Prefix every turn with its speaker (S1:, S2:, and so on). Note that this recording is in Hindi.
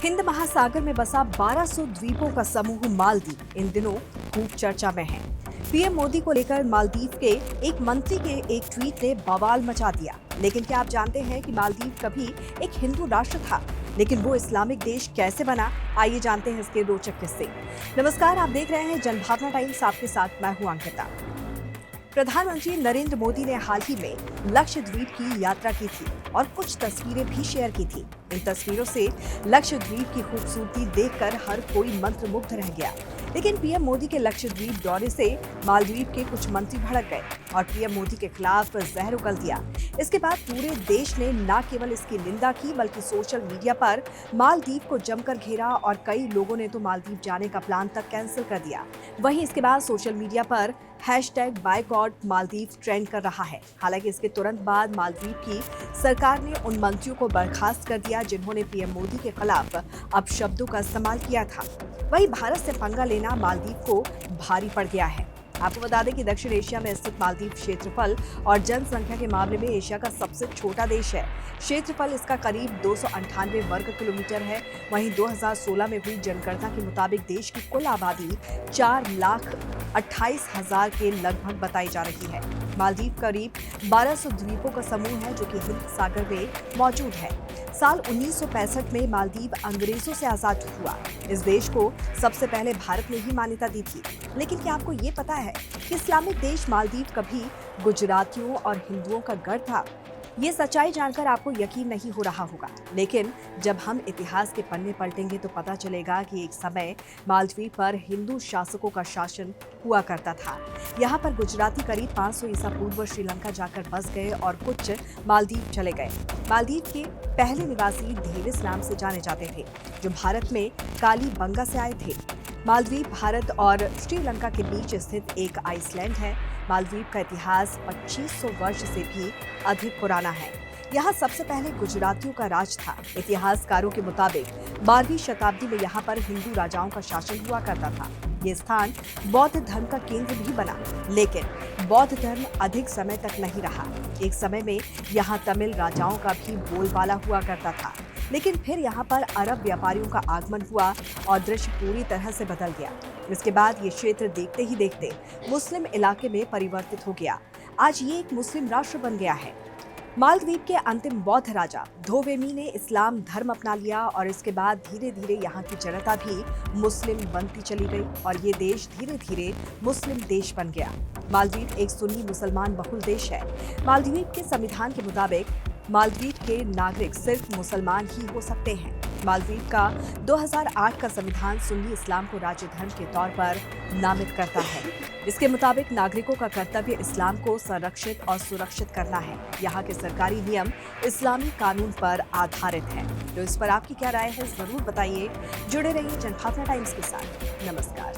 S1: हिंद महासागर में बसा 1200 द्वीपों का समूह मालदीव इन दिनों खूब चर्चा में है। पीएम मोदी को लेकर मालदीव के एक मंत्री के एक ट्वीट ने बवाल मचा दिया। लेकिन क्या आप जानते हैं कि मालदीव कभी एक हिंदू राष्ट्र था, लेकिन वो इस्लामिक देश कैसे बना? आइए जानते हैं इसके रोचक किस्से। नमस्कार, आप देख रहे हैं जनभावना टाइम्स, आपके साथ मैं हूं अंकिता। प्रधानमंत्री नरेंद्र मोदी ने हाल ही में लक्षद्वीप की यात्रा की थी और कुछ तस्वीरें भी शेयर की थी। इन तस्वीरों से लक्षद्वीप की खूबसूरती देखकर हर कोई मंत्रमुग्ध रह गया। लेकिन पीएम मोदी के लक्षद्वीप दौरे से मालदीव के कुछ मंत्री भड़क गए और पीएम मोदी के खिलाफ जहर उगल दिया। इसके बाद पूरे देश ने न केवल इसकी निंदा की, बल्कि सोशल मीडिया पर मालदीव को जमकर घेरा और कई लोगों ने तो मालदीव जाने का प्लान तक कैंसिल कर दिया। वहीं इसके बाद सोशल मीडिया पर #बायकॉट मालदीव ट्रेंड कर रहा है। हालांकि इसके तुरंत बाद मालदीव की सरकार ने उन मंत्रियों को बर्खास्त कर दिया जिन्होंने पीएम मोदी के खिलाफ अपशब्दों का इस्तेमाल किया था। वहीं भारत से पंगा लेना मालदीव को भारी पड़ गया है। आपको बता दें कि दक्षिण एशिया में स्थित मालदीव क्षेत्रफल और जनसंख्या के मामले में एशिया का सबसे छोटा देश है। क्षेत्रफल इसका करीब 298 वर्ग किलोमीटर है। वहीं 2016 में हुई जनगणना के मुताबिक देश की कुल आबादी 4,28,000 के लगभग बताई जा रही है। मालदीव करीब 1200 द्वीपों का समूह है जो कि हिंद सागर में मौजूद है। साल 1965 में मालदीव अंग्रेजों से आजाद हुआ। इस देश को सबसे पहले भारत ने ही मान्यता दी थी। लेकिन क्या आपको ये पता है कि इस्लामिक देश मालदीव कभी गुजरातियों और हिंदुओं का गढ़ था? ये सच्चाई जानकर आपको यकीन नहीं हो रहा होगा, लेकिन जब हम इतिहास के पन्ने पलटेंगे तो पता चलेगा कि एक समय मालदीव पर हिंदू शासकों का शासन हुआ करता था। यहाँ पर गुजराती करीब 500 ईसा पूर्व श्रीलंका जाकर बस गए और कुछ मालदीव चले गए। मालदीव के पहले निवासी धेविस नाम से जाने जाते थे, जो भारत में कालीबंगा से आए थे। मालदीव भारत और श्रीलंका के बीच स्थित एक आइसलैंड है। मालदीव का इतिहास 2500 वर्ष से भी अधिक पुराना है। यहाँ सबसे पहले गुजरातियों का राज था। इतिहासकारों के मुताबिक 12वीं शताब्दी में यहाँ पर हिंदू राजाओं का शासन हुआ करता था। ये स्थान बौद्ध धर्म का केंद्र भी बना, लेकिन बौद्ध धर्म अधिक समय तक नहीं रहा। एक समय में यहाँ तमिल राजाओं का भी बोलबाला हुआ करता था, लेकिन फिर यहाँ पर अरब व्यापारियों का आगमन हुआ और दृश्य पूरी तरह से बदल गया। इसके बाद ये क्षेत्र देखते ही देखते मुस्लिम इलाके में परिवर्तित हो गया। आज ये एक मुस्लिम राष्ट्र बन गया है। मालदीव के अंतिम बौद्ध राजा धोवेमी ने इस्लाम धर्म अपना लिया और इसके बाद धीरे धीरे यहाँ की जनता भी मुस्लिम बनती चली गई और ये देश धीरे धीरे मुस्लिम देश बन गया। मालदीव एक सुन्नी मुसलमान बहुल देश है। मालदीव के संविधान के मुताबिक मालदीव के नागरिक सिर्फ मुसलमान ही हो सकते हैं। मालदीव का 2008 का संविधान सुन्नी इस्लाम को राज्य धर्म के तौर पर नामित करता है। इसके मुताबिक नागरिकों का कर्तव्य इस्लाम को संरक्षित और सुरक्षित करना है। यहाँ के सरकारी नियम इस्लामी कानून पर आधारित है। तो इस पर आपकी क्या राय है, जरूर बताइए। जुड़े रहिए जनभावना टाइम्स के साथ। नमस्कार।